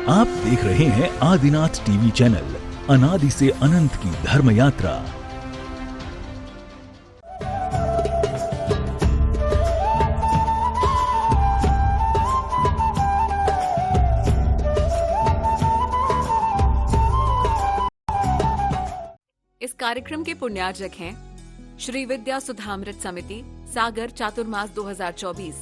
आप देख रहे हैं आदिनाथ टीवी चैनल, अनादि से अनंत की धर्म यात्रा। इस कार्यक्रम के पुण्यार्जक हैं श्री विद्या सुधामृत समिति सागर चातुर्मास 2024,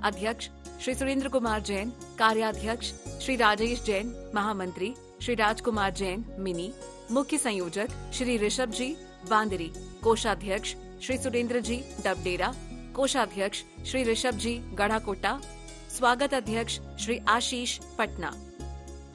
अध्यक्ष श्री सुरेंद्र कुमार जैन, कार्याध्यक्ष श्री राजेश जैन, महामंत्री श्री राजकुमार जैन मिनी, मुख्य संयोजक श्री ऋषभ जी बांदरी, कोषाध्यक्ष श्री सुरेंद्र जी डबडेरा, कोषाध्यक्ष श्री ऋषभ जी गढ़ाकोटा, स्वागत अध्यक्ष श्री आशीष पटना।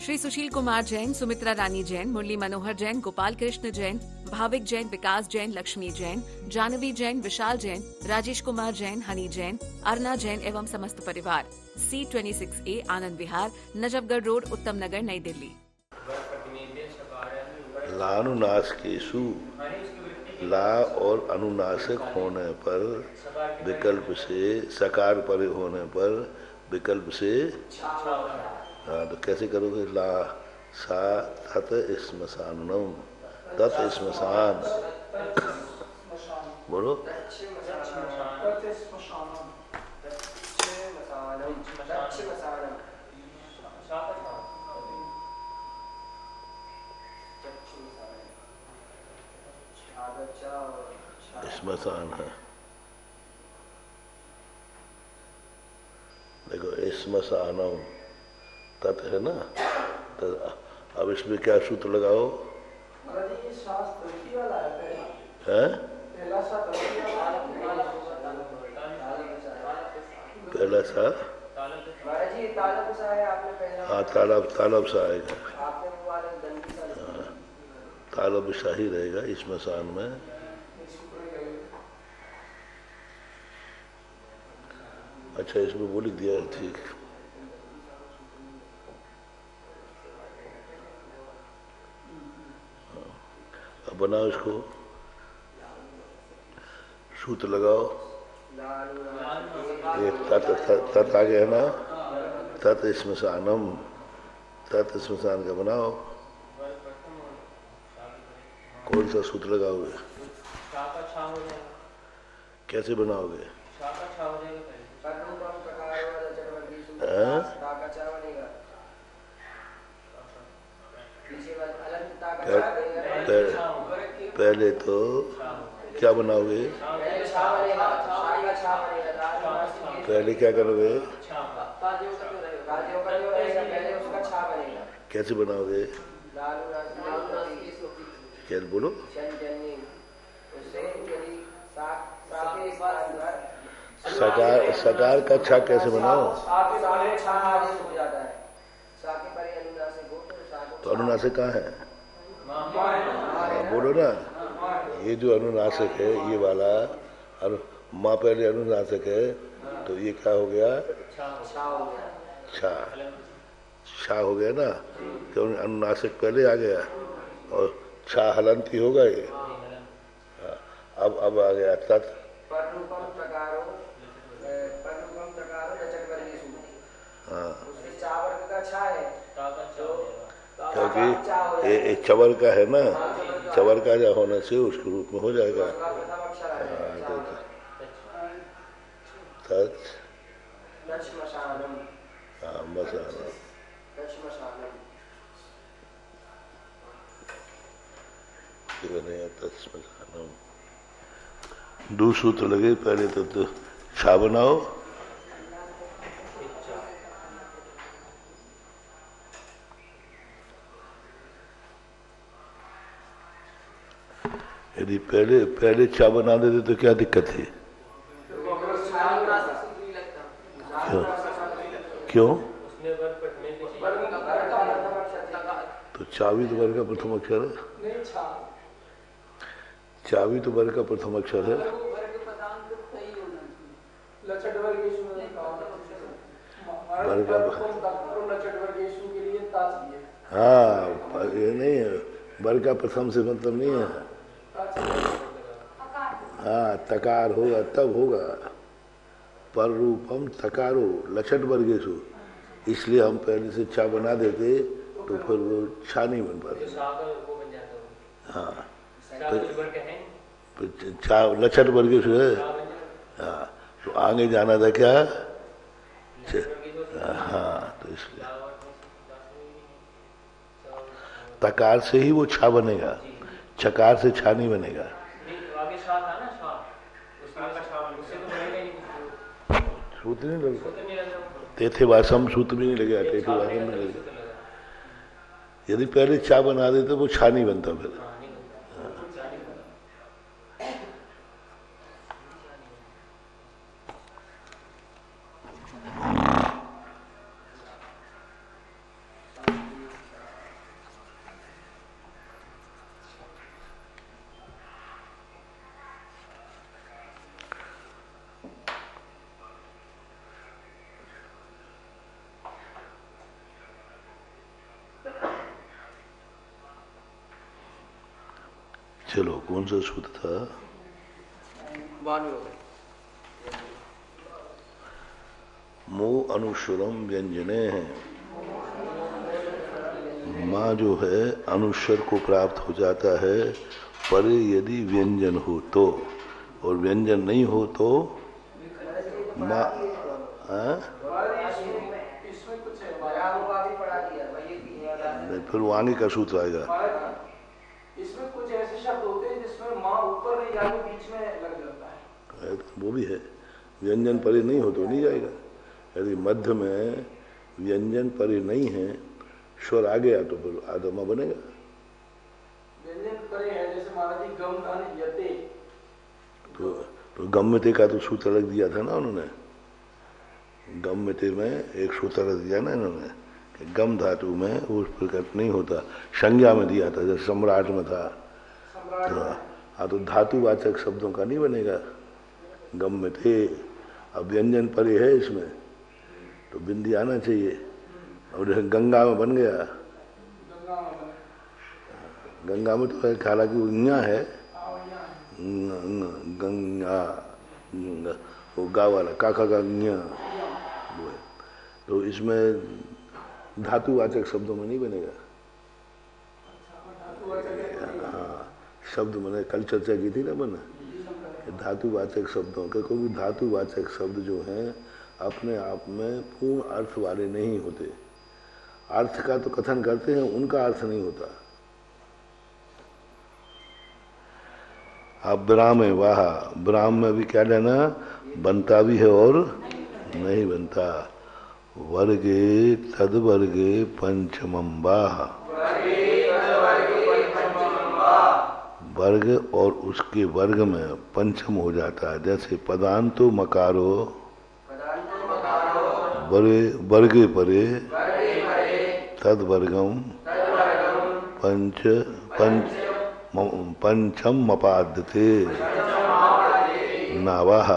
श्री सुशील कुमार जैन, सुमित्रा रानी जैन, मुरली मनोहर जैन, गोपाल कृष्ण जैन, भाविक जैन, विकास जैन, लक्ष्मी जैन, जानवी जैन, विशाल जैन, राजेश कुमार जैन, हनी जैन, अर्ना जैन एवं समस्त परिवार, C26A आनंद विहार, नजफगढ़ रोड, उत्तम नगर, नई दिल्ली। लानुनासिकेषु, ला और अनुनासिक होने पर विकल्प से, सकार पर होने पर विकल्प से, हाँ तो कैसे करोगे? ला सा तत् श्मशानम, तत् श्मशान बोलो। श्मशान है, देखो श्मशानम तत् है ना, तो अब इसमें क्या सूत्र लगाओ? है पहला सा, हाँ तालब सा आएगा, हाँ तालब सा ही रहेगा श्मशान में। अच्छा इसमें वो लिख दिया, ठीक। अब बनाओ इसको, सूत्र लगाओ। ये तत् आ गया ना, तत् श्मशानम, तत् श्मशान का बनाओ। कौन सा सूत्र लगाओगे? कैसे बनाओगे? पहले तो क्या बनाओगे? पहले क्या करोगे? कैसे बनाओगे? क्या बोलो? सकार का छा कैसे बनाओ? तो अनुनासिक कहाँ है? बोलो ना, ये जो अनुनासिक है ये वाला, माँ पहले अनुनासिक है तो ये क्या हो गया? छा, छा हो गया ना, क्यों? अनुनासिक पहले आ गया और छा हलंती होगा ये। अब आ गया तत्, हाँ क्योंकि ये चवर का है ना, चवर का जा होने से उसके रूप में हो जाएगा। तत् हाँ मसाना, दो सूत्र लगे, पहले तो छा बनाओ, यदि पहले छा बना देते तो क्या दिक्कत है? क्यों? तो चावी तो वर्ग का प्रथम अक्षर है, चावी तो वर्ग का प्रथम अक्षर है। हाँ ये नहीं है, वर्ग का प्रथम से मतलब नहीं है। हाँ तकार होगा तब होगा, पर रूपम तकारो लचट वर्गेशु, इसलिए हम पहले से छा बना देते तो फिर वो छा नहीं बन पाती। हाँ तो छा लक्षण वर्ग से है। हाँ तो आगे जाना था क्या? हाँ तो इसलिए तकार से ही वो छा बनेगा, छकार से छा नहीं बनेगा। सूत्र नहीं लगेगा, तेथे वासम सूत्र भी नहीं लगेगा, तेथे वासम नहीं लगेगा। यदि पहले छा बना देते वो छा नहीं बनता फिर। चलो कौन सा सूत्र था? मो अनुस्वरम व्यंजने है। माँ जो है अनुस्वर को प्राप्त हो जाता है, पर यदि व्यंजन हो तो, और व्यंजन नहीं हो तो माँ फिर वो आगे का सूत्र आएगा। इसमें कुछ ऐसे शब्द होते हैं जिसमें माँ ऊपर नहीं जाके बीच में लग जाता है। वो भी है, व्यंजन परे नहीं हो तो नहीं जाएगा। यदि मध्य में व्यंजन परे नहीं है, स्वर आ गया तो फिर आदमा बनेगा। व्यंजन परे है, जैसे महाराज जी गम धन यते, तो गम्यते का तो सूत्र रख दिया था ना उन्होंने। गम्यते में एक सूत्र रख दिया ना इन्होंने कि गम धातु में उस प्रकट नहीं होता, संज्ञा में दिया था, जैसे सम्राट में था। तो हाँ तो धातुवाचक शब्दों का नहीं बनेगा गम्यते। अब व्यंजन परे है इसमें तो बिंदी आना चाहिए। और जैसे गंगा में बन गया, गंगा में तो है, हालांकि उन्या है गंगा, वो गा वाला काका का न्या वो है। तो इसमें धातुवाचक शब्दों में नहीं बनेगा। हाँ शब्द मैंने कल चर्चा की थी ना बना, धातुवाचक शब्दों के, कोई भी धातुवाचक शब्द जो हैं अपने आप में पूर्ण अर्थ वाले नहीं होते। अर्थ का तो कथन करते हैं, उनका अर्थ नहीं होता। अब ब्राह्म है, वाह ब्राह्म में भी क्या लेना, बनता भी है और नहीं बनता। वर्गे तद वर्गे पंचमम वाह, वर्ग और उसके वर्ग में पंचम हो जाता है। जैसे पदांतो मकारो वर्गे परे तद वर्गम पंचम मपाद्यते नावाह।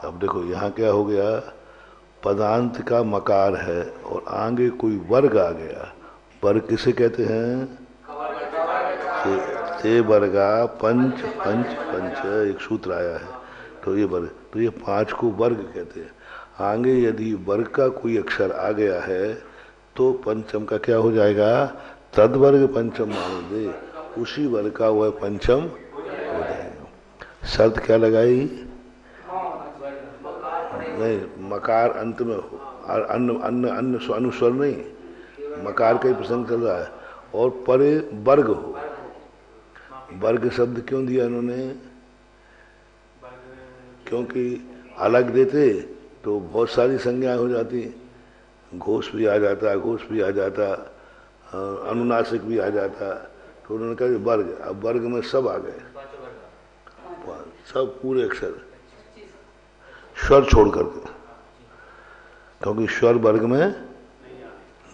अब देखो यहाँ क्या हो गया, पदांत का मकार है और आगे कोई वर्ग आ गया। वर्ग किसे कहते हैं? ते वर्गा पंच पंच पंच, एक सूत्र आया है। तो ये वर्ग, तो ये पांच को वर्ग कहते हैं। आगे यदि वर्ग का कोई अक्षर आ गया है तो पंचम का क्या हो जाएगा, तद वर्ग पंचम मान दे, उसी वर्ग का वह पंचम हो जाएगा। शर्त क्या लगाई? नहीं, मकार अंत में हो, अन्न अन्न अन्न अनुस्वर नहीं, मकार का ही प्रसंग चल रहा है। और परे वर्ग हो। वर्ग शब्द क्यों दिया इन्होंने? क्योंकि अलग देते तो बहुत सारी संज्ञा हो जाती, घोष भी आ जाता, घोष भी आ जाता, अनुनासिक भी आ जाता। तो उन्होंने कहा वर्ग, अब वर्ग में सब आ गए, सब पूरे अक्षर स्वर छोड़ करके, क्योंकि स्वर वर्ग में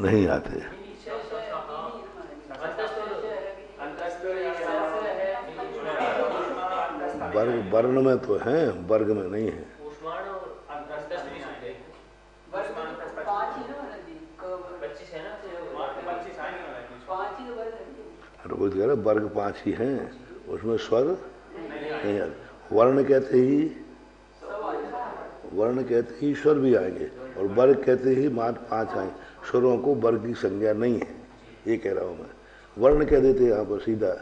नहीं आते। वर्ग वर्ण में तो हैं, वर्ग में नहीं है। रोज कह रहे वर्ग पांच ही हैं, उसमें स्वर नहीं आते। वर्ण कहते ही वर्ण कहते ही स्वर भी आएंगे, और वर्ग कहते ही मात्र 5 आए। स्वरों को वर्ग की संज्ञा नहीं है, ये कह रहा हूं मैं। वर्ण कह देते यहाँ पर सीधा,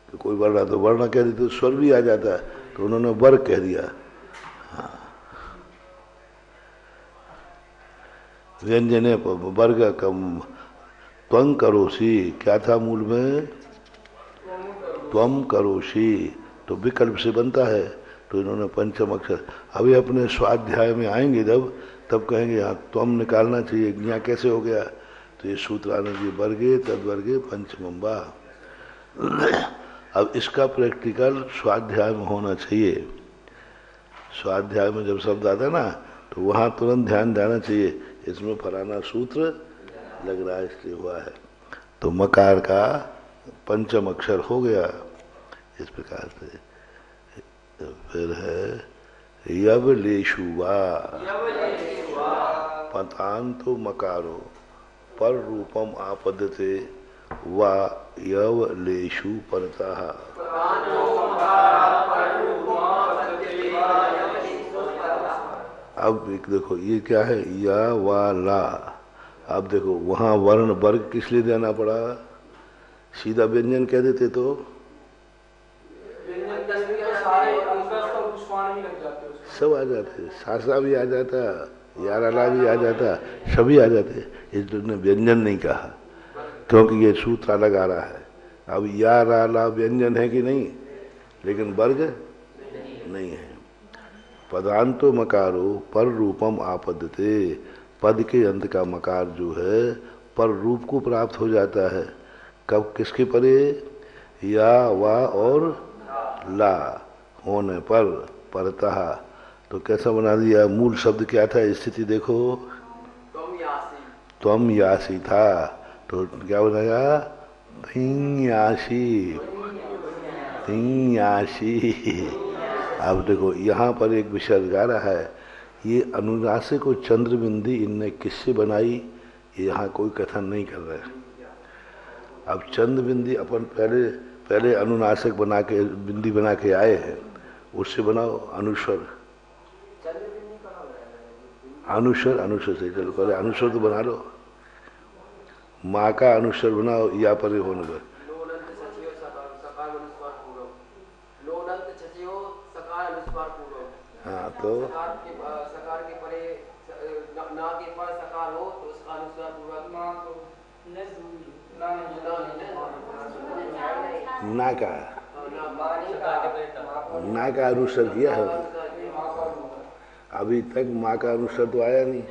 तो कोई वर्ण तो वर्ण कह देते, स्वर भी आ जाता है, तो उन्होंने वर्ग कह दिया। हाँ। व्यंजने वर्ग कम त्वं करोषि, क्या था मूल में? त्वं करोषि, तो विकल्प से बनता है, तो इन्होंने पंचम अक्षर। अभी अपने स्वाध्याय में आएंगे जब, तब कहेंगे यहाँ त्वं निकालना चाहिए, यहाँ कैसे हो गया? तो ये सूत्र आने जी, वर्गे तद्वर्गे पंचमम वा। अब इसका प्रैक्टिकल स्वाध्याय में होना चाहिए। स्वाध्याय में जब शब्द आता है ना, तो वहाँ तुरंत ध्यान देना चाहिए, इसमें फलाना सूत्र लग रहा है, इसलिए हुआ है। तो मकार का पंचम अक्षर हो गया इस प्रकार से। फिर है यवलेषु वा, पतान्तो मकारो पर रूपम आपद्यते वा यवलेषु परतः। अब एक देखो ये क्या है, या वा ला। अब देखो वहां वर्ण वर्ग किस लिए देना पड़ा? सीधा व्यंजन कह देते तो सब आ जाते, सासा भी आ जाता, याराला भी आ जाता, सभी आ जाते। इसने व्यंजन नहीं कहा क्योंकि ये सूत्र अलग आ रहा है। अब याराला व्यंजन है कि नहीं, लेकिन वर्ग नहीं है। पदांतो मकारो पर रूपम आपद्यते, पद के अंत का मकार जो है पर रूप को प्राप्त हो जाता है। कब? किसके परे? या वा और ला होने पर, परतः। तो कैसा बना दिया? मूल शब्द क्या था? स्थिति देखो, त्वम यासी था, तो क्या बनाया? धियासी, धियासी। अब देखो यहाँ पर एक विसर्ग आ रहा है। ये अनुनासिक को चंद्रबिंदी इनने किससे बनाई, ये यहाँ कोई कथन नहीं कर रहे। अब चंद्रबिंदी अपन पहले अनुनासिक बना के बिंदी बना के आए हैं, उससे बनाओ अनुस्वर। अनुस्वर से चलो, पहले अनुस्वर तो बना लो। माँ का अनुस्वर बनाओ या परे होने पर। हाँ तो ना का अनुस्वर किया है। अभी तक माँ का अनुस्वर तो आया नहीं।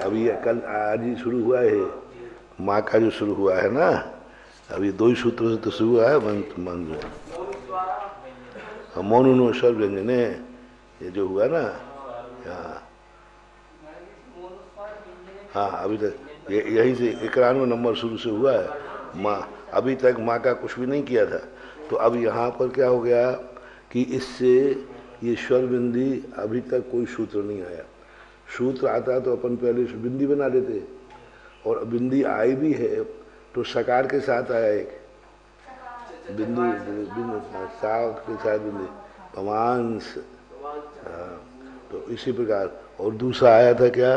अभी कल आज ही शुरू हुआ है माँ का, जो शुरू हुआ है ना, अभी 2 ही सूत्रों से तो शुरू हुआ है। मौनुस्वर व्यंजने, ये जो हुआ ना, हाँ अभी तक यही से 91 नंबर शुरू से हुआ है माँ। अभी तक माँ का कुछ भी नहीं किया था। तो अब यहाँ पर क्या हो गया कि इससे ये स्वर बिंदी, अभी तक कोई सूत्र नहीं आया। सूत्र आता तो अपन पहले बिंदी बना लेते, और बिंदी आई भी है तो सकार के साथ आया एक बिंदु, साव के साथ बिंदी, पवांस। तो इसी प्रकार, और दूसरा आया था क्या,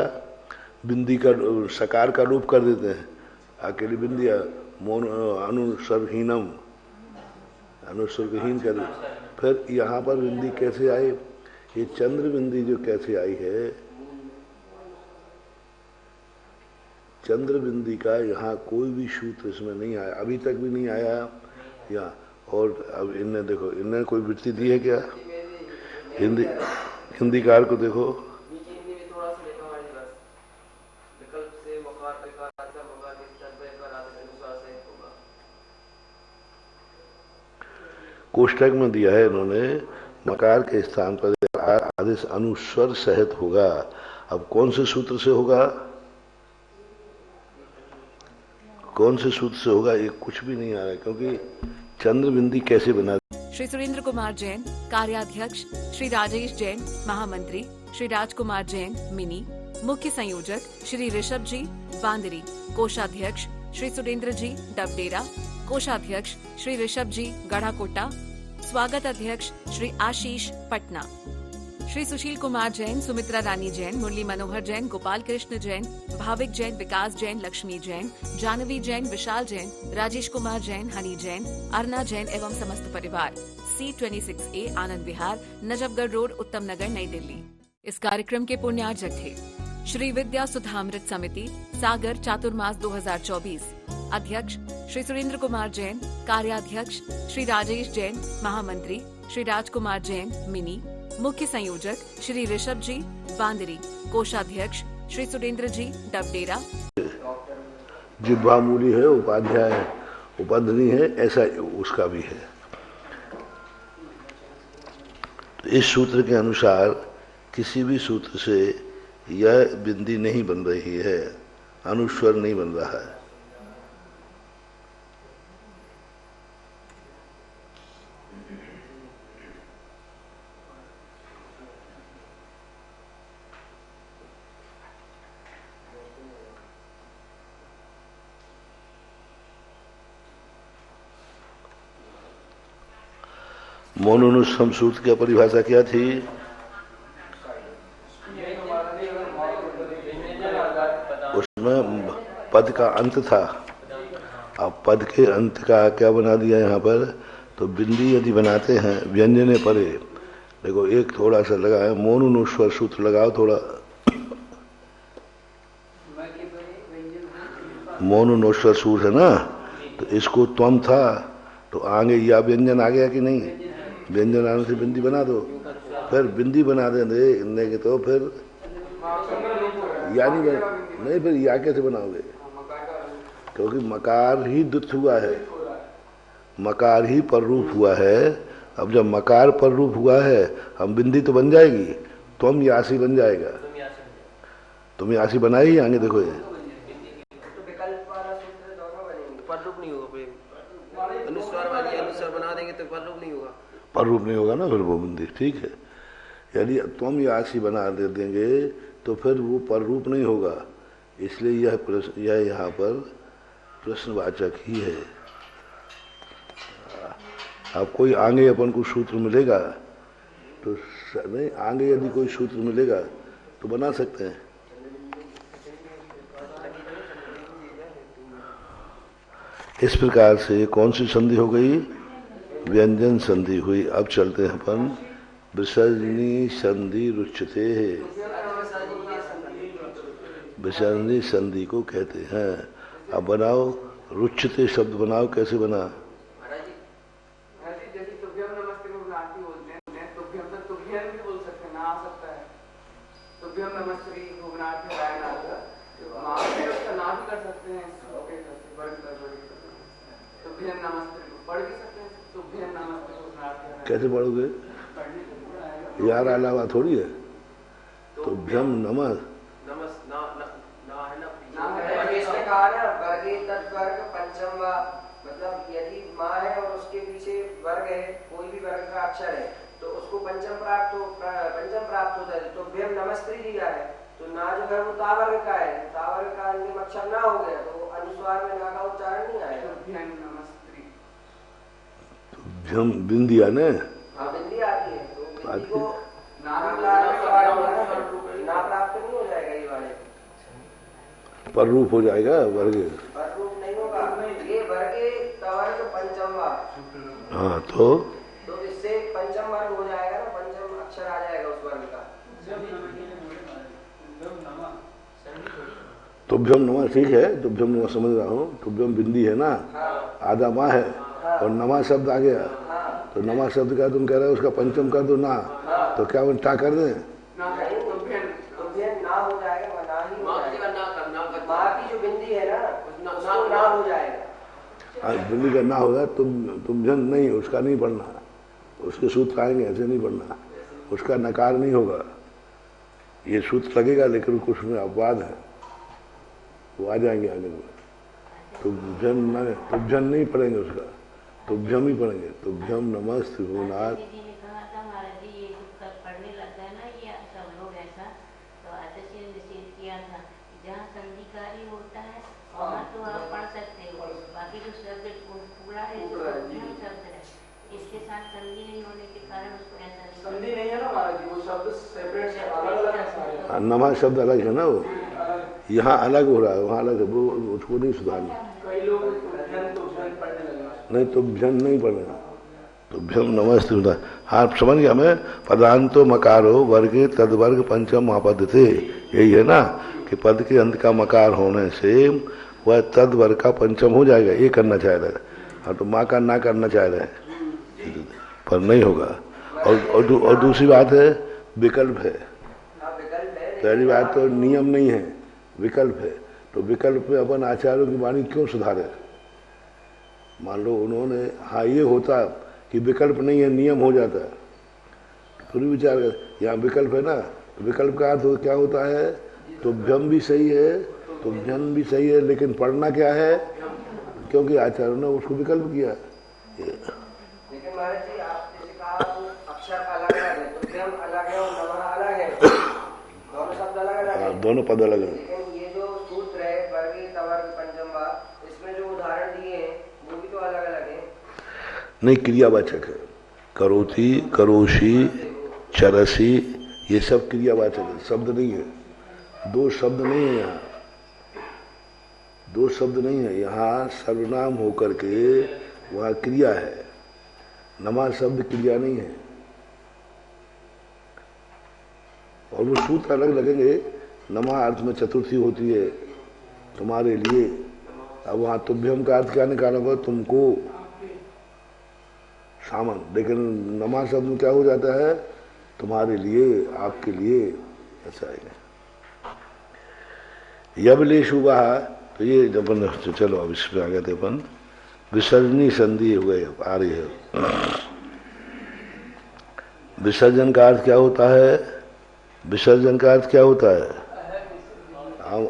बिंदी का सकार का रूप कर देते हैं, अकेली बिंदी अनुस्वरहीनम, अनुस्वरहीन कर देते। फिर यहाँ पर बिंदी कैसे आई, ये चंद्र बिंदी जो कैसे आई है, चंद्र बिंदी का यहाँ कोई भी सूत्र इसमें नहीं आया, अभी तक भी नहीं आया यहाँ। और अब इनने देखो, इनने कोई वृत्ति दी है क्या? हिंदीकार को देखो, कोष्टक में दिया है इन्होंने, मकार के स्थान पर आदेश अनुस्वर सहित होगा। अब कौन से सूत्र से होगा, कौन से सूत्र से होगा, ये कुछ भी नहीं आ रहा है, क्योंकि चंद्र बिंदी कैसे बना। श्री सुरेंद्र कुमार जैन कार्याध्यक्ष, श्री राजेश जैन महामंत्री, श्री राजकुमार जैन मिनी मुख्य संयोजक, श्री ऋषभ जी बांदरी कोषाध्यक्ष, श्री सुरेंद्र जी डबडेरा कोषाध्यक्ष, श्री ऋषभ जी गढ़ाकोटा स्वागत अध्यक्ष, श्री आशीष पटना, श्री सुशील कुमार जैन, सुमित्रा रानी जैन, मुरली मनोहर जैन, गोपाल कृष्ण जैन, भाविक जैन, विकास जैन, लक्ष्मी जैन, जानवी जैन, विशाल जैन, राजेश कुमार जैन, हनी जैन, अर्ना जैन एवं समस्त परिवार, C26A आनंद विहार, नजफगढ़ रोड, उत्तम नगर, नई दिल्ली। इस कार्यक्रम के पुण्यार्चक थे श्री विद्या सुधामृत समिति, सागर, चातुर्मास 2024। अध्यक्ष श्री सुरेंद्र कुमार जैन, कार्याध्यक्ष श्री राजेश जैन, महामंत्री श्री राजकुमार जैन, मिनी, मुख्य संयोजक श्री ऋषभ जी, बांदरी, कोषाध्यक्ष श्री सुरेंद्र जी, डबडेरा। जिह्वामूली है, उपाध्याय उपध्वनि है, ऐसा उसका भी है। तो इस सूत्र के अनुसार किसी भी सूत्र से यह बिंदी नहीं बन रही है, अनुस्वर नहीं बन रहा है। मौनोनुष्ठम सूत्र की परिभाषा क्या थी? उसमें पद का अंत था। अब पद के अंत का क्या बना दिया यहाँ पर? तो बिंदी यदि बनाते हैं व्यंजने परे, देखो एक थोड़ा सा लगा है, मौनोनुस्वर सूत्र लगाओ थोड़ा, मौनोनुस्वर सूत्र है ना, तो इसको त्वम था, तो आगे या व्यंजन आ गया कि नहीं? व्यंजन आने से बिंदी बना दो, फिर बिंदी बना देंगे तो फिर या नहीं, फिर या कैसे बनाओगे? क्योंकि मकार ही दुत्थ हुआ है, मकार ही पर रूप हुआ है। अब जब मकार पर रूप हुआ है, हम बिंदी तो बन जाएगी, तुम यासी बन जाएगा। तुम यासी बनाए ही आगे देखो, ये बना देंगे तो पर रूप नहीं होगा, पर रूप नहीं होगा ना, फिर वो बिंदी ठीक है। यदि तुम यासी बना दे देंगे तो फिर वो पर रूप नहीं होगा, इसलिए यह प्रश्न, यह यहाँ पर प्रश्नवाचक ही है। अब कोई आगे अपन को सूत्र मिलेगा तो नहीं, आगे यदि कोई सूत्र मिलेगा तो बना सकते हैं। इस प्रकार से कौन सी संधि हो गई? व्यंजन संधि हुई। अब चलते हैं अपन विसर्जनी संधि रुच्यते है, विसर्जनी संधि को कहते हैं। अब बनाओ रुच्यते शब्द बनाओ, कैसे बना? कैसे पढ़ोगे यार? अलावा थोड़ी है। तो भ्यम नमः मतलब यदि माँ है और उसके पीछे वर्ग है, कोई भी वर्ग का अक्षर है, तो उसको पंचम प्राप्त होता है। तो भ्यम नमस्त्री दिया है, तो ना जो है वो तावर्ग का है, तावर्ग का अंतिम अक्षर ना हो गया तो अनुस्वार में ना का उच्चारण नहीं आएगा। भ्यम बिंदी आने बिंदी आती है, तो बिंदी को ना प्राप्त नहीं हो जाएगा, ये वाले पर रूप हो जाएगा, वर्ग पर रूप नहीं होगा, ये वर्ग तवर्ग पंचम वर्ग। हाँ तो इससे पंचम वर्ग हो जाएगा ना, पंचम अक्षर आ जाएगा उस वर्ग का। तुभ्यम नमा ठीक है, तुभ्यम नमा समझ रहा हूँ। तुभ्यम बिंदी है ना, आधा माँ है और नमा शब्द आ गया, तो नमा शब्द का तुम कह रहे हो उसका पंचम कर दो ना, तो क्या वो टा कर दें? ना हो जाएगा, माँ की जो बिंदी है ना हो जाएगा। बिंदी का ना होगा, तुभ्यम नहीं, उसका नहीं पढ़ना, उसके सूत्र आएंगे, ऐसे नहीं पढ़ना, उसका नकार नहीं होगा। ये सूत्र लगेगा लेकिन कुछ में अपवाद है, वो आ जाएंगे आगे में। तुभ्यम नहीं पढ़ेंगे, उसका तुभ्यम ही पढ़ेंगे। तुभ्यम नमस्ते भुवनाथ। संधि नहीं है ना महाराज जी, वो शब्द नमः शब्द अलग है ना, वो यहाँ अलग हो रहा है, वहाँ अलग है, वो उसको नहीं सुधारना। कई लोग तो पढ़ने लगे। नहीं तो भ्यन नहीं पढ़ना, तो भ्यम नमस्ते होता। हाँ समझ गया मैं। पदांतो मकारो वर्गे तदवर्ग पंचम महापद थे, यही है ना कि पद के अंत का मकार होने से वह तद वर्ग का पंचम हो जाएगा, ये करना चाह रहे हैं। हाँ तो माँ का ना करना चाह रहे हैं पर नहीं होगा। और दूसरी बात है विकल्प है। पहली बात तो नियम नहीं है, विकल्प है। तो विकल्प में अपन आचार्यों की वाणी क्यों सुधारे? मान लो उन्होंने हाँ ये होता कि विकल्प नहीं है, नियम हो जाता है, फिर विचार कर यहाँ विकल्प है ना, तो विकल्प का अर्थ क्या होता है? तो भ्यम भी सही है, तो भ्यम भी सही है, लेकिन पढ़ना क्या है? क्योंकि आचार्यों ने उसको विकल्प किया। लेकिन महाराज जी आप जैसे कहा अक्षर अलग अलग है, तो भ्यम अलग है और नमः अलग है, दोनों शब्द अलग अलग है, दोनों पद अलग है। लेकिन ये जो सूत्र है वर्गे तवर्ग पंचम वा, इसमें जो उदाहरण दिए हैं वो भी तो अलग अलग है। नहीं, क्रियावाचक है। करोति, करोषि, चरसी, ये सब क्रियावाचक है, शब्द नहीं है। दो शब्द नहीं है यहाँ, दो शब्द नहीं है यहाँ, सर्वनाम होकर के वहाँ क्रिया है। नमा शब्द क्रिया नहीं है, और वो सूत्र अलग लगेंगे। नमा अर्थ में चतुर्थी होती है तुम्हारे लिए। अब वहाँ तुभ्यम का अर्थ क्या निकाला होगा? तुमको, सामन। लेकिन नमा शब्द में क्या हो जाता है? तुम्हारे लिए, आपके लिए, ऐसा है। यबलेशु वहा, तो ये अपन चलो अब इसमें आ गए थे अपन। विसर्जनी संधि हो गए, आ रही है। विसर्जन का अर्थ क्या होता है? विसर्जन का अर्थ क्या होता है?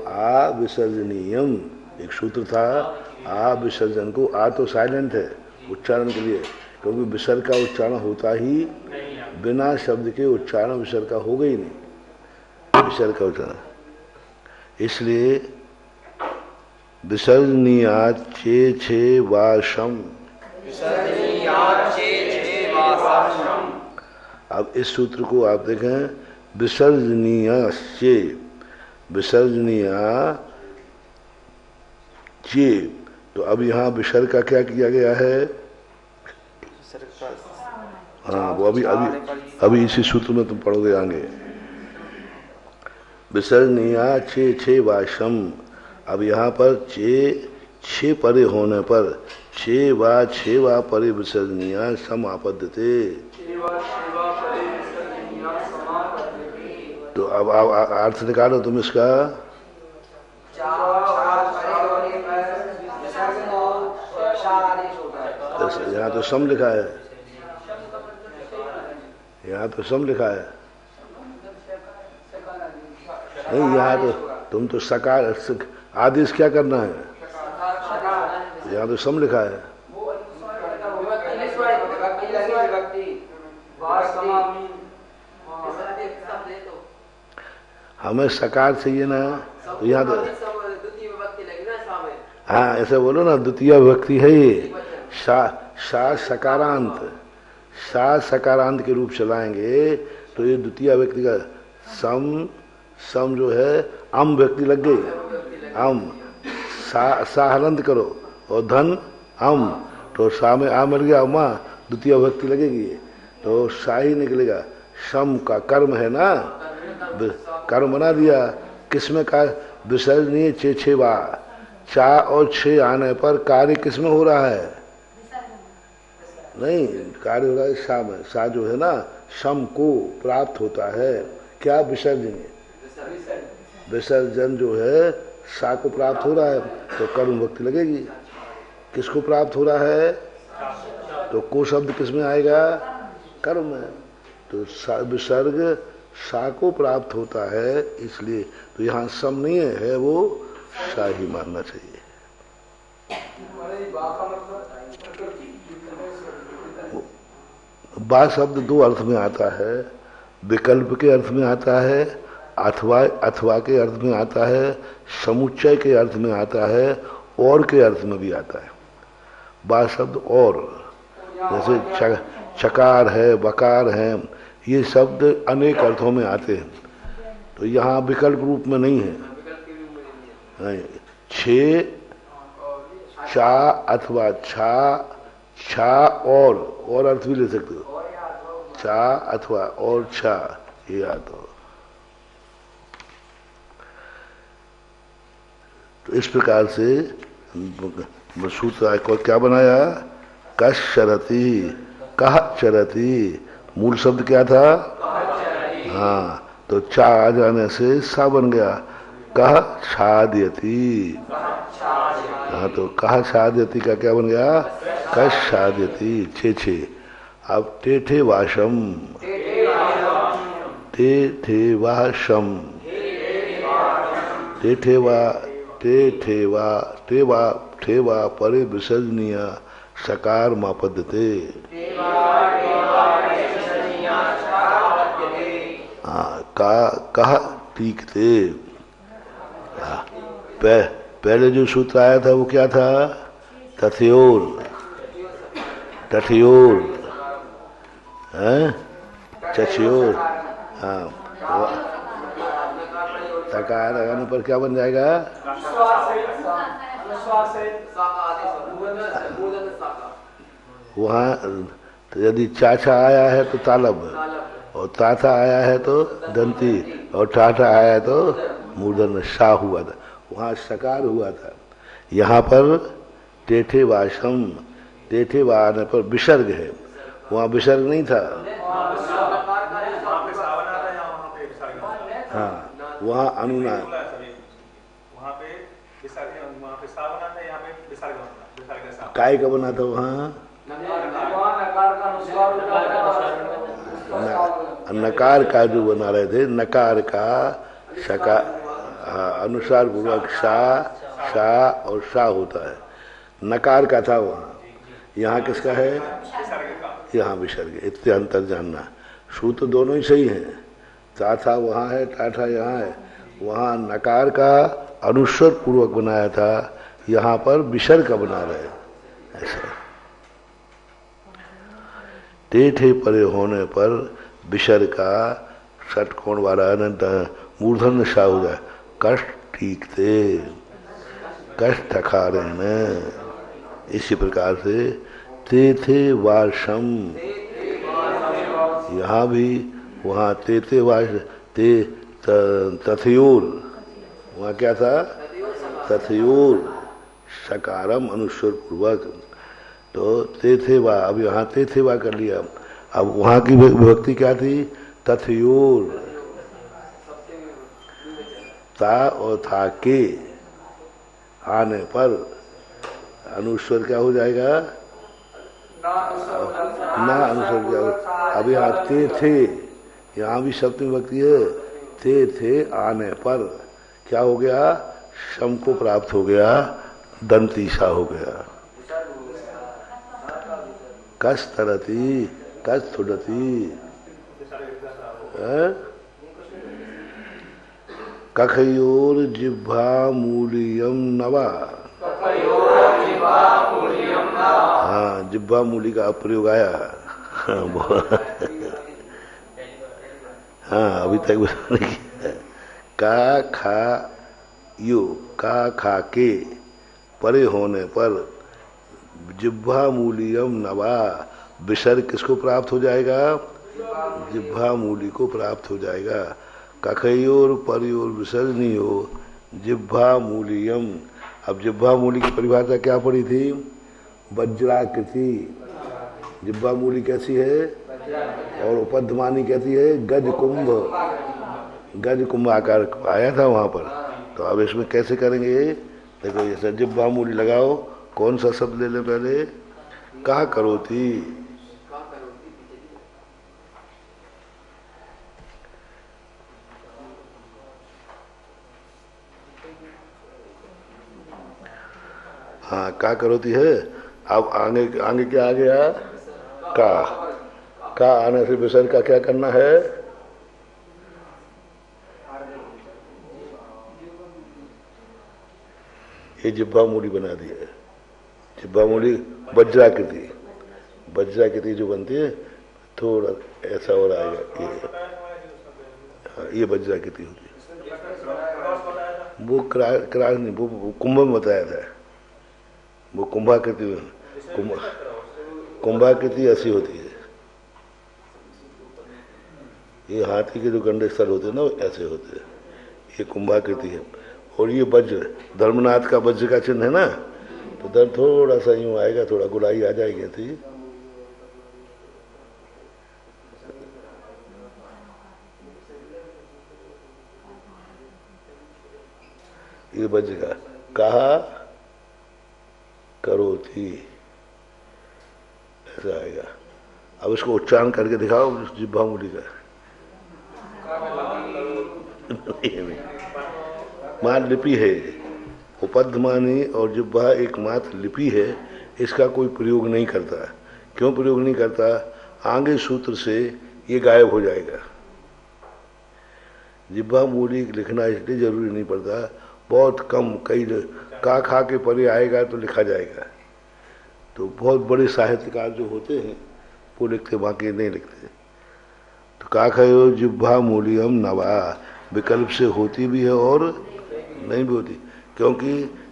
आ विसर्जनीयम, एक सूत्र था। आ विसर्जन को, आ तो साइलेंट है उच्चारण के लिए, क्योंकि विसर्ग का उच्चारण होता ही, बिना शब्द के उच्चारण विसर्ग का होगा ही नहीं, विसर्ग का उच्चारण। इसलिए विसर्जनीयात् चे छे वाशम। अब इस सूत्र को आप देखें, विसर्जनीयश्चे, विसर्जनीया चे, तो अब यहाँ विसर्ग का क्या किया गया है? हाँ वो अभी इसी सूत्र में तुम पढ़ोगे आगे। विसर्जनीया छे छे वाशम। अब यहाँ पर छे परे होने पर छे वा परे विसर्जनीया समापद्यते। तो अब अर्थ निकालो तुम इसका। यहाँ तो सम लिखा है, यहाँ तो सम लिखा है। नहीं, यहाँ तो तुम तो सकार आदेश क्या करना है? यहाँ तो सम लिखा है। हमें सकार चाहिए ना, तो यहाँ तो हाँ ऐसे बोलो ना, द्वितीय विभक्ति है ये। सा सकारांत, सा सकारांत के रूप चलाएंगे तो ये द्वितीय व्यक्ति का सम जो है अम व्यक्ति लग गई, अम। सा हलंत करो और धन अम, तो सा में आ मिल गया, अमा द्वितीय व्यक्ति लगेगी, तो सा ही निकलेगा। सम का कर्म है ना, कर्म बना दिया। किसमें का विसर्जनीय छे छे वा, चा और छे आने पर कार्य किसमें हो रहा है? नहीं, कार्य हो रहा है सा में। सा जो है ना सम को प्राप्त होता है, क्या? विसर्जनीय। विसर्जन जो है सा को प्राप्त हो रहा है, तो कर्म भक्ति लगेगी। किसको प्राप्त हो रहा है? तो को शब्द किसमें आएगा? कर्म में। तो विसर्ग सा को प्राप्त होता है, इसलिए तो यहाँ सम नहीं है, वो सा ही मानना चाहिए। बा शब्द दो अर्थ में आता है, विकल्प के अर्थ में आता है, अथवा के अर्थ में आता है, समुच्चय के अर्थ में आता है, और के अर्थ में भी आता है। बा शब्द और, जैसे चकार है, बकार है, ये शब्द अनेक अर्थों में आते हैं। तो तो यहाँ विकल्प रूप में नहीं है। नहीं, छे, चा अथवा छा, छा और अर्थ भी ले सकते हो, चा अथवा और छा, ये याद हो। तो इस प्रकार से सूत्र को क्या बनाया, कश चरती, कह चरती, मूल शब्द क्या था, हाँ, तो चा आ जाने से सा बन गया, कह छादयती। हाँ, तो कह छादयती का क्या बन गया, कश छादयती, छे छे। अब टेठे वाशम, टेठे वाशम, ठेवा परे विसर्जनीय सकार मापद्यते। कहा टीकते। पहले जो सूत्र आया था वो क्या था, तथयोर, तथयोर, चछयोर। हाँ, तकार लगाने पर क्या बन जाएगा, वहाँ यदि चाचा आया है तो तालब, और ताथा आया है तो दंती, और टाटा आया है तो मूर्धन शाह हुआ था, वहाँ सकार हुआ था। यहाँ पर टेठे वाशम, टेठे वा आने पर विसर्ग है, वहाँ विसर्ग नहीं था। हाँ, वहाँ अनुनाद, काय का बना था वहाँ, नकार का जो बना रहे थे, नकार का शका अनुसार पूर्वक शा और शा होता है, नकार का था वहाँ। यहाँ किसका है, यहाँ विसर्ग। इतने अंतर जानना, सूत्र दोनों ही सही हैं, ताथा वहाँ है, टाठा यहाँ है। वहाँ नकार का अनुस्वर पूर्वक बनाया था, यहाँ पर विसर्ग का बना रहे, ऐसा। टेठे परे होने पर विसर्ग का षटकोण वाला अनंत मूर्धन सा हो जाए, कष्ट ठीकते, कष्ट ठकारेण। इसी प्रकार से ते थे वाशम, यहाँ भी वहाँ ते थे वाश, ते तथयोर, वहाँ क्या था, तथयोर सकारम अनुस्वर पूर्वक, तो ते थे वा, अब यहाँ ते थे वा कर लिया। अब वहाँ की विभक्ति क्या थी, तथयोर, ता और था के आने पर अनुस्वर क्या हो जाएगा, ना अनुस्वर क्या हो। अब यहाँ ते थे, यहाँ भी सप्तमी विभक्ति है, ते थे आने पर क्या हो गया, शम को प्राप्त हो गया, दंतीसा हो गया। कस तरती, कस थुड़ती, कखयोर जिह्वा मूलियम नवा। हाँ, जिह्वा मूली का अप्रयोग आया। हाँ, अभी तक नहीं। का खा यू, का खा के परे होने पर जिह्वा मूलियम नवा, विसर्ग किसको प्राप्त हो जाएगा, जिह्वा मूली को प्राप्त हो जाएगा। कखयोर परियोर विसर्जनी हो, जिह्वा मूलियम। अब जिह्वा मूली की परिभाषा क्या पड़ी थी, वज्राकृति। जिह्वा मूली कैसी है, और उपध्मानी कैसी है, गज कुंभ, गज कुंभ आकार आया था वहाँ पर। तो अब इसमें कैसे करेंगे, देखो जैसे जिह्वा मूली लगाओ, कौन सा शब्द ले लें पहले, कहा करोती, हाँ, का करोती है। अब आगे क्या आ गया, का आने से विसर्ग का क्या करना है, ये जिह्वा मूली बना दी है। जिह्वा मूली वज्राकृति, वज्राकृति जो बनती है, थोड़ा ऐसा और आएगा, ये हाँ, ये वज्राकृति होती है। वो क्रास नहीं, वो कुंभ में बताया था। वो कुंभाकृति में, कुंभाकृति ऐसी होती है। ये हाथी के जो गंडे स्थल होते हैं ना, ऐसे होते हैं। ये कुंभाकृति है। और ये वज्र, धर्मनाथ का वज्र का चिन्ह है ना, तो दर थोड़ा सा यूं आएगा, थोड़ा गुलाई आ जाएगी थी। ये वज्र का कहा करो थी, ऐसा आएगा। अब इसको उच्चारण करके दिखाओ जिह्वा मूली का। मान लिपि है, उपध्मानी और जिह्वा एकमात्र लिपि है, इसका कोई प्रयोग नहीं करता। क्यों प्रयोग नहीं करता? आगे सूत्र से ये गायब हो जाएगा। जिह्वा मूली लिखना इसलिए जरूरी नहीं पड़ता, बहुत कम, कई का खा के परे आएगा तो लिखा जाएगा। तो बहुत बड़े साहित्यकार जो होते हैं वो लिखते, बाकी नहीं लिखते। तो का खायो जिह्वा मूलियम नवा, विकल्प से होती भी है और नहीं भी होती। क्योंकि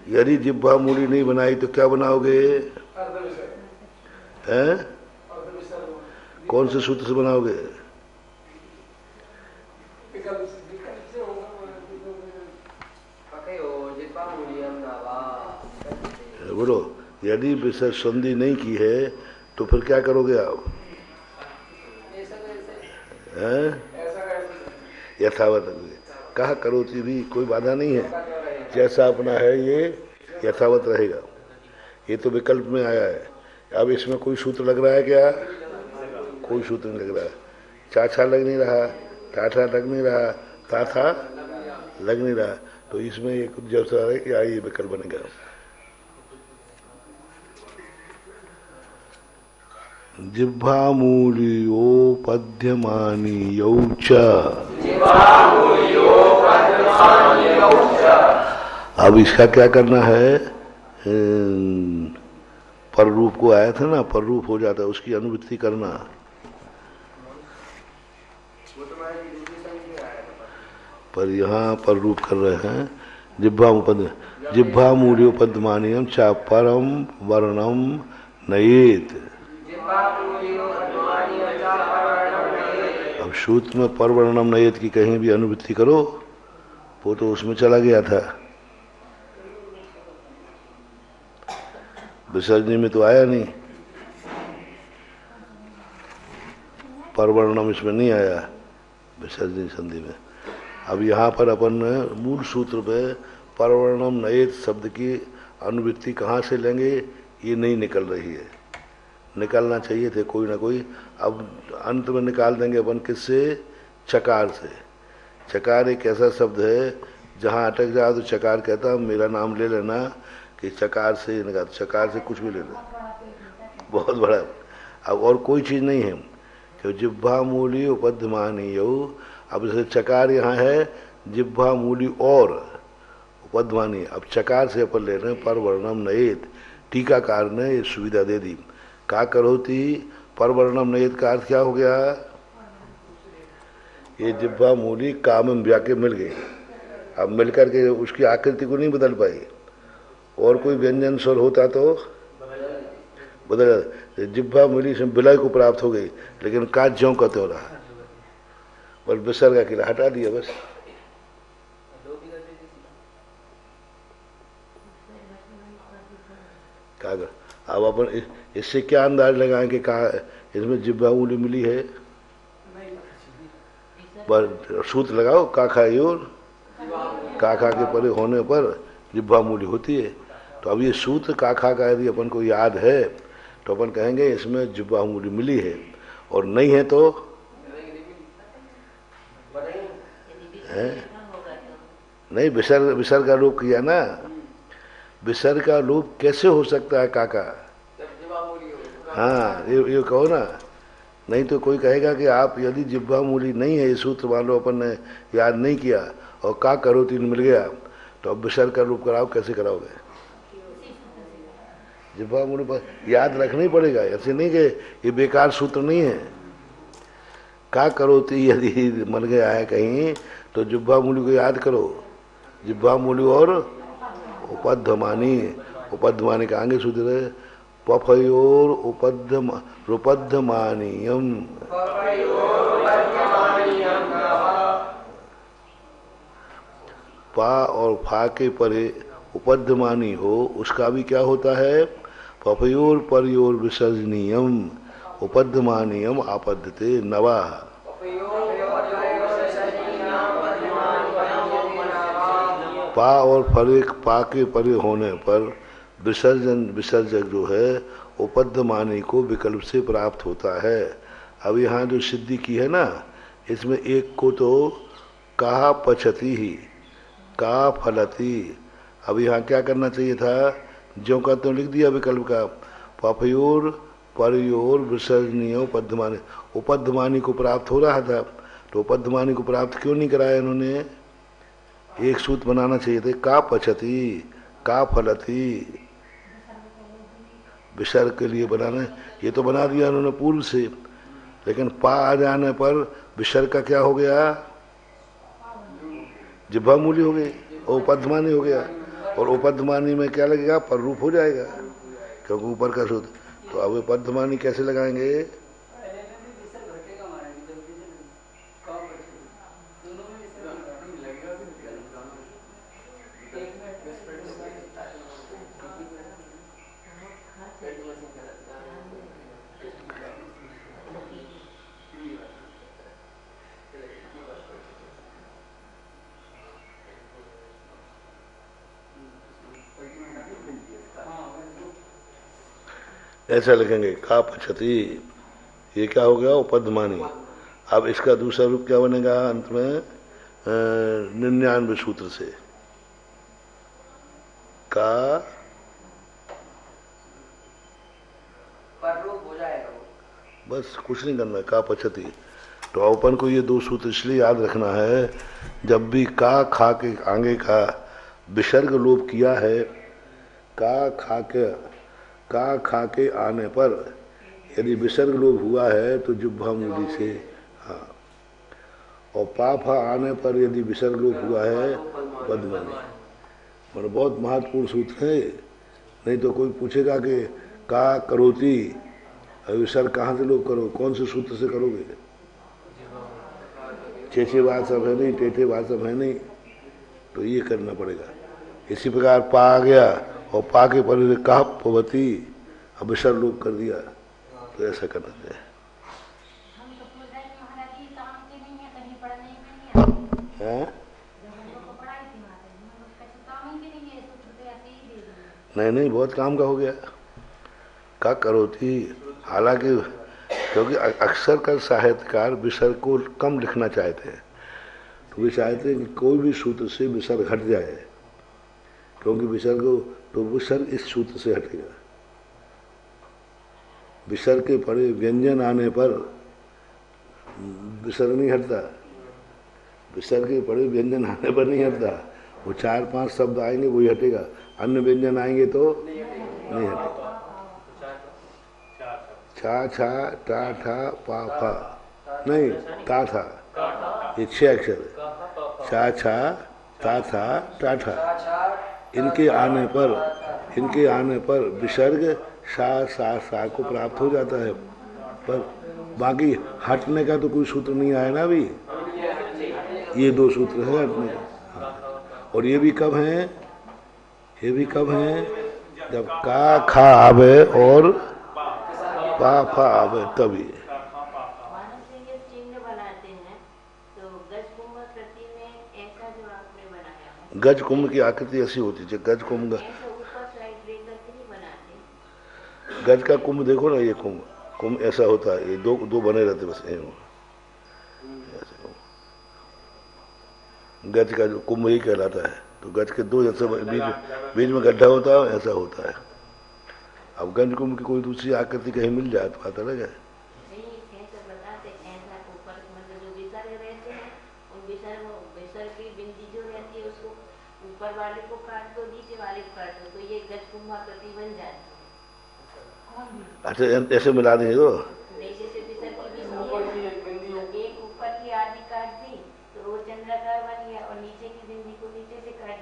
यदि जिह्वा मूली नहीं बनाई तो क्या बनाओगे? हैं? कौन से सूत्र से बनाओगे? बोलो, यदि विसर्ग संधि नहीं की है तो फिर क्या करोगे आप? हैं? यथावत कहा करोती भी कोई बाधा नहीं है, जैसा अपना है ये यथावत रहेगा। ये तो विकल्प में आया है। अब इसमें कोई सूत्र लग रहा है क्या? कोई सूत्र नहीं लग रहा। चाछा लग नहीं रहा, टाठा लग नहीं रहा, ताथा लग नहीं रहा। तो इसमें ये कुछ जैसा है कि ये विकल्प बनेगा। जिह्वा मूलियो पद्यमानी यौच। अब इसका क्या करना है? पर रूप को आया था ना, पर रूप हो जाता है, उसकी अनुवृत्ति करना। पर यहाँ पर रूप कर रहे हैं। जिह्वा मूलियो पद्यमानियम चा परम वर्णम नयेत। अब सूत्र में परवर्णम नयेत की कहीं भी अनुवृत्ति करो, वो तो उसमें चला गया था। विसर्जनी में तो आया नहीं, परवर्णम इसमें नहीं आया विसर्जनी संधि में। अब यहाँ पर अपन मूल सूत्र पे परवर्णम नयेत शब्द की अनुवृत्ति कहाँ से लेंगे? ये नहीं निकल रही है। निकालना चाहिए थे कोई ना कोई। अब अंत में निकाल देंगे अपन किससे? चकार से। चकार एक ऐसा शब्द है जहाँ अटक जाए तो चकार कहता मेरा नाम ले लेना कि चकार से निकाल, चकार से कुछ भी ले ले, बहुत बड़ा। अब और कोई चीज़ नहीं है कि जिह्वा मूली उपध्मानी यौ। अब जैसे चकार यहाँ है, जिह्वा मूली और उपध्मानी। अब चकार से अपन ले रहे हैं परवर्णम नयेत। टीकाकार ने ये सुविधा दे दी। का करोती परवर्णम नयेत का अर्थ क्या हो गया? ये जिह्वा मूली काम में व्याके मिल गई। अब मिलकर के उसकी आकृति को नहीं बदल पाई। और कोई व्यंजन स्वर होता तो बदल। जिह्वा मूली से विलय को प्राप्त हो गई, लेकिन का ज्यों का त्यों रहा। बस विसर्ग का किला हटा दिया बस। कागज। अब अपन इससे क्या अंदाज लगाएं कि कहा इसमें जिह्वा मूली मिली है? पर सूत्र लगाओ, काखा योर, काखा के परे होने पर जिह्वा मूली होती है। तो अब ये सूत्र काखा का यदि अपन को याद है तो अपन कहेंगे इसमें जिह्वा मूली मिली है। और नहीं है तो है? नहीं, विसर्ग का लोप किया ना। विसर्ग का लोप कैसे हो सकता है काका? हाँ, ये कहो ना। नहीं तो कोई कहेगा कि आप यदि जिह्वा मूली नहीं है, ये सूत्र मान लो अपन ने याद नहीं किया और का करो तीन मिल गया, तो अब विसर्ग का रूप कराओ, कैसे कराओगे? जिह्वा मूली पर याद रखना ही पड़ेगा। ऐसे नहीं कि ये बेकार सूत्र नहीं है। का करोती यदि मर गया है कहीं तो जिह्वा मूली को याद करो। जिह्वा मूली और उपध्मानी। उपध्मानी का आगे सूत्र है पफयोर रुपध्मानीयम। पा और फा के परे उपध्मानी हो उसका भी क्या होता है? पफयोर परयोर विसर्जनीयम उपध्मानीयम आपद्यते नवा। पा और फरे पा के परे होने पर विसर्जक जो है उपध्मानी को विकल्प से प्राप्त होता है। अब यहाँ जो सिद्धि की है ना, इसमें एक को तो कहा पचती ही का फलती। अब यहाँ क्या करना चाहिए था? जो का तो लिख दिया विकल्प का, पफयोर परयोर विसर्जनीय उपध्मानी। उपध्मानी को प्राप्त हो रहा था तो उपध्मानी को प्राप्त क्यों नहीं कराया इन्होंने? एक सूत्र बनाना चाहिए थे, का पचती का फलती, विसर्ग के लिए बनाना। ये तो बना दिया उन्होंने पूर्व से, लेकिन पा आ जाने पर विसर्ग का क्या हो गया? जिह्वा मूली हो गई और उपध्मानी हो गया। और उपध्मानी में क्या लगेगा? पर रूप हो जाएगा क्योंकि ऊपर का सूत्र। तो अब उपध्मानी कैसे लगाएंगे? ऐसा लिखेंगे का पचती। ये क्या हो गया? उपध्मानी। अब इसका दूसरा रूप क्या बनेगा अंत में? 99 सूत्र से का पर रूप हो जाएगा। बस कुछ नहीं करना, का पचती। तो अपन को ये दो सूत्र इसलिए याद रखना है, जब भी का खा के आगे का विसर्ग लोप किया है, का खा के आने पर यदि विसर्ग लोप हुआ है तो जिह्वा मूली से, हाँ, और पा फा आने पर यदि विसर्ग लोप हुआ है पद्मानी। मतलब बहुत महत्वपूर्ण सूत्र है। नहीं तो कोई पूछेगा कि का करोती, विसर्ग कहाँ से लोप करो, कौन से सूत्र से करोगे? छे बात सब है नहीं, टेढ़े बात सब है नहीं, तो ये करना पड़ेगा। इसी प्रकार पा आ गया और पा के पर कहा पवती, अब विसर्ग लोप कर दिया, तो ऐसा करना चाहिए। नहीं बहुत काम का हो गया। का करोती, हालांकि क्योंकि अक्सर कर साहित्यकार विसर्ग को कम लिखना चाहते हैं, तो वे चाहते हैं कि कोई भी सूत्र से विसर्ग हट जाए, क्योंकि विसर्ग इस सूत्र से हटेगा। विसर्ग के परे व्यंजन आने पर विसर्ग नहीं हटता, विसर्ग के परे व्यंजन आने पर नहीं हटता। वो 4-5 शब्द आएंगे वही हटेगा, अन्य व्यंजन आएंगे तो नहीं हटेगा। छा छा टा ठा पा फा नहीं, ता था, ये 6 अक्षर है। छा छा ता था टा ठा, इनके आने पर विसर्ग सा को प्राप्त हो जाता है। पर बाकी हटने का तो कोई सूत्र नहीं आया ना अभी। ये 2 सूत्र है हटने का। और ये भी कब हैं? जब का खा आवे और पा फा आवे तभी। गज कुंभ की आकृति ऐसी होती है। गज कुंभ, गज का कुंभ देखो ना, ये कुंभ ऐसा होता है, ये दो बने रहते बस ऐसे। गज का जो कुंभ ही कहलाता है। तो गज के 2 जैसे बीच में गड्ढा होता है, ऐसा होता है। अब गज कुंभ की कोई दूसरी आकृति कहीं मिल जाए तो बात अलग है। ऊपर वाले को काट दो, नीचे वाले को काट दो, तो ये गज कुंभ आकृति बन जाती है। अच्छा, ऐसे मिला देंगे तो एक ऊपर की आधी काट दी तो वो चंद्राकार बन गया, और नीचे की बिंदी को नीचे से काट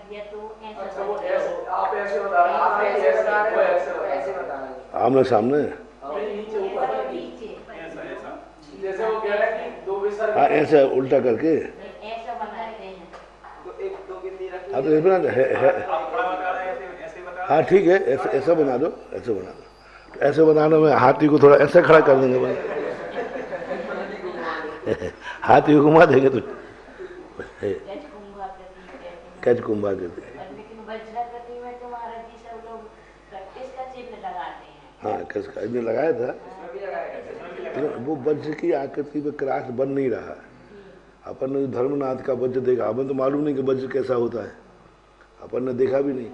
आप ऐसे बता रहे हो, ऐसे बता रहे हो। आमने सामने। जैसे वो कह रहा है कि 2 विसर्ग। हाँ ऐसा उल्टा करके। ऐसा बनाते हैं। तो 1-2 बिंदी रख हाँ तो ये बना दो, हाँ ठीक है, ऐसा बना दो, ऐसे बना दो। तो ऐसे बनाने में हाथी को थोड़ा ऐसे खड़ा कर देंगे बस। हाथी को घुमा देंगे तो गज कुंभा कच कुंभा प्रतीक कहते हैं। कहते हैं। लेकिन वज्राकृति में तो महाराज जी सब लोग प्रैक्टिस का चिन्ह लगाते हैं। हाँ कच का इसने लगाया था, लेकिन वो वज्र की आकृति में क्रास बन नहीं रहा। अपन ने धर्मनाथ का वज्र देखा, अपन तो मालूम नहीं कि वज्र कैसा होता है, अपन ने देखा भी नहीं।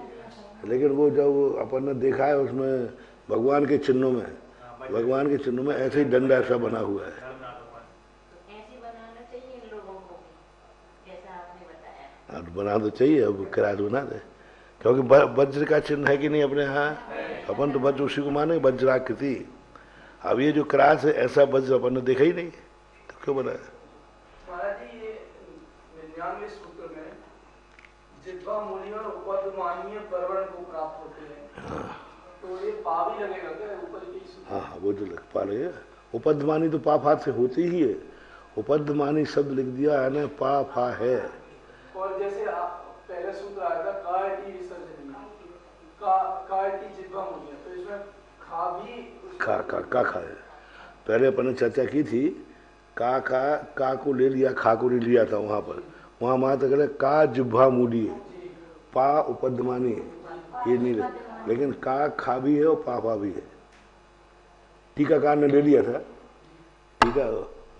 लेकिन वो जब अपन ने देखा है उसमें भगवान के चिन्हों में, भगवान के चिन्हों में ऐसे ही डंडा ऐसा बना हुआ है। ऐसे बनाना चाहिए इन लोगों को जैसा आपने बताया। हाँ तो बना तो चाहिए, अब क्रास बना दे, क्योंकि वज्र का चिन्ह है कि नहीं अपने यहाँ। अपन तो वज्र उसी को माने वज्राकृति। अब ये जो क्रास है ऐसा वज्र अपन ने देखा ही नहीं, तो क्यों बनाया। महाराज जी ये 99वें सूत्र में जिह्वा मूली और उपद्मानीय पर्वण को प्राप्त होते हैं, तो ये पा भी लगेगा क्या ऊपर के सूत्र? हाँ हाँ वो जो लग पा रहे हैं, उपद्मानी तो पा फा से होती ही है। उपद्मानी शब्द लिख दिया है ना, पा फा है। और जैसे पहले सूत्र आया था कायति विसर्जनीय, कायति जिह्वा मूली, तो इसमें खा भी का है। पहले अपन ने चर्चा की थी, का को ले लिया, खा को ले लिया था वहाँ पर। वहाँ माँ तक का जिह्वा मूली है, पा उपद्मानी है, ये नहीं रहे। लेकिन का खा भी है और पा फा भी है। टीकाकार ने ले लिया था, टीका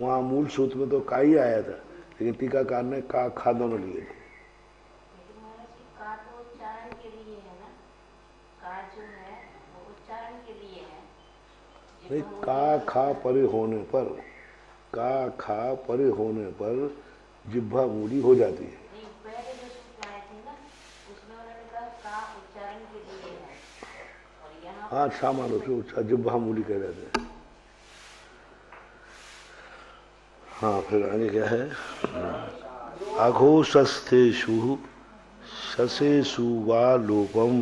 वहाँ मूल सूत्र में तो का ही आया था, लेकिन टीकाकार ने का खा दोनों लिए थे। लेकिन महाराज जी का तो उच्चारण के लिए है ना, का जो है वो उच्चारण के लिए है। नहीं, का खा परे होने पर, का खा परे होने पर जिह्वा मूली हो जाती है। नहीं, पहले जो सूत्र आए थे ना उसमें उन्होंने कहा का उच्चारण के लिए है, और यहाँ हाँ सामान्य से जिह्वा मूली कह रहे थे। हाँ फिर आगे क्या है, अघोषस्थेषु शसेषु वा लोपम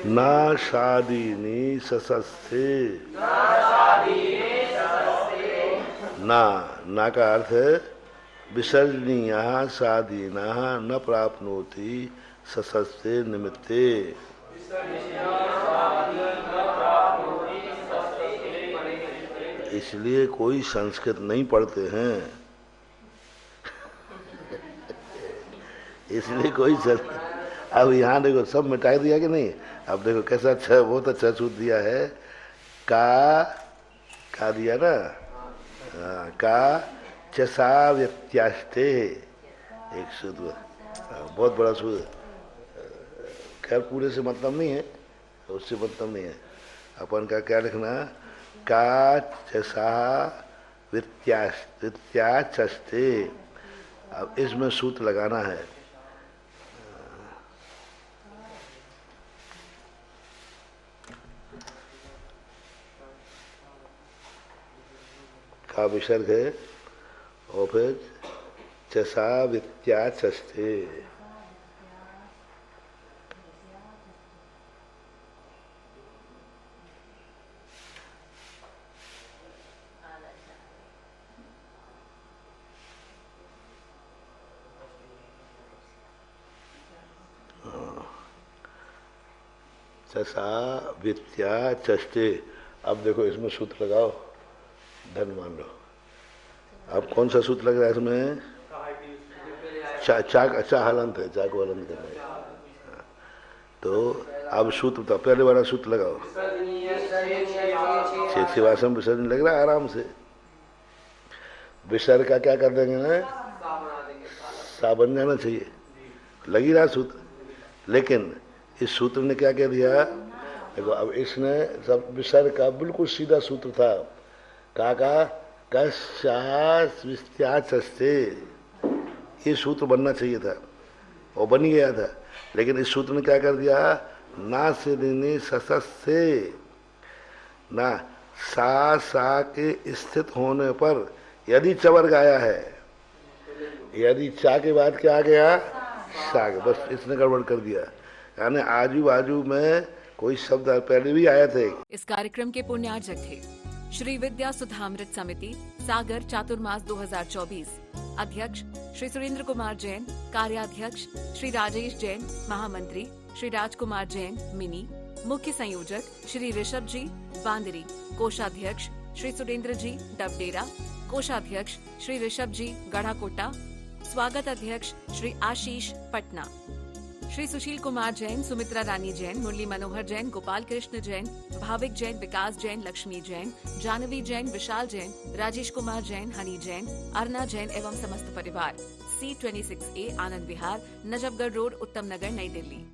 ना शादीनी सशस्ते। ना का अर्थ है विसर्जनीया शादीना न प्राप्नोति सशस्ते निमित्ते। इसलिए कोई संस्कृत नहीं पढ़ते हैं, इसलिए कोई अब यहाँ देखो सब मिटा दिया कि नहीं। अब देखो कैसा अच्छा, बहुत अच्छा सूत्र दिया है। का दिया ना, का चसा व्यत्यास्ते, एक सूत्र, बहुत बड़ा सूत्र। खैर पूरे से मतलब नहीं है, उससे मतलब नहीं है। अपन का क्या लिखना, का चसा व्यत्याचस्ते। अब इसमें सूत्र लगाना है। का विसर्ग है और फिर चसा वित्याचस्ते। चसा वित्याचस्ते। अब देखो इसमें सूत्र लगाओ, धन मान लो। अब कौन सा सूत्र लग रहा है इसमें, चा हलंत है, चा को हलंत करना है। तो अब सूत्र तो पहले वाला सूत्र लगाओ, शिवासम विसर्जन लग रहा है आराम से। विसर्ग का क्या कर देंगे ना, सा बन जाना चाहिए, लगी रहा सूत्र। लेकिन इस सूत्र ने क्या कह दिया, देखो अब इसने सब विसर्ग का बिल्कुल सीधा सूत्र था, का कस्यास्ते, ये सूत्र बनना चाहिए था और बन गया था। लेकिन इस सूत्र ने क्या कर दिया, ना से देने सशस्ते, ना सा के स्थित होने पर यदि चवर गाया है, यदि चा के बाद क्या आ गया साग, बस इसने गड़बड़ कर दिया। यानी आजू बाजू में कोई शब्द पहले भी आए थे। इस कार्यक्रम के पुण्यार्जक थे श्री विद्या सुधामृत समिति सागर चातुर्मास 2024, अध्यक्ष श्री सुरेंद्र कुमार जैन, कार्याध्यक्ष श्री राजेश जैन, महामंत्री श्री राजकुमार जैन मिनी, मुख्य संयोजक श्री ऋषभ जी बांदरी, कोषाध्यक्ष श्री सुरेंद्र जी डबडेरा, कोषाध्यक्ष श्री ऋषभ जी गढ़ाकोटा, स्वागत अध्यक्ष श्री आशीष पटना, श्री सुशील कुमार जैन, सुमित्रा रानी जैन, मुरली मनोहर जैन, गोपाल कृष्ण जैन, भाविक जैन, विकास जैन, लक्ष्मी जैन, जानवी जैन, विशाल जैन, राजेश कुमार जैन, हनी जैन, अर्ना जैन एवं समस्त परिवार। C26A आनंद विहार, नजफगढ़ रोड, उत्तम नगर, नई दिल्ली।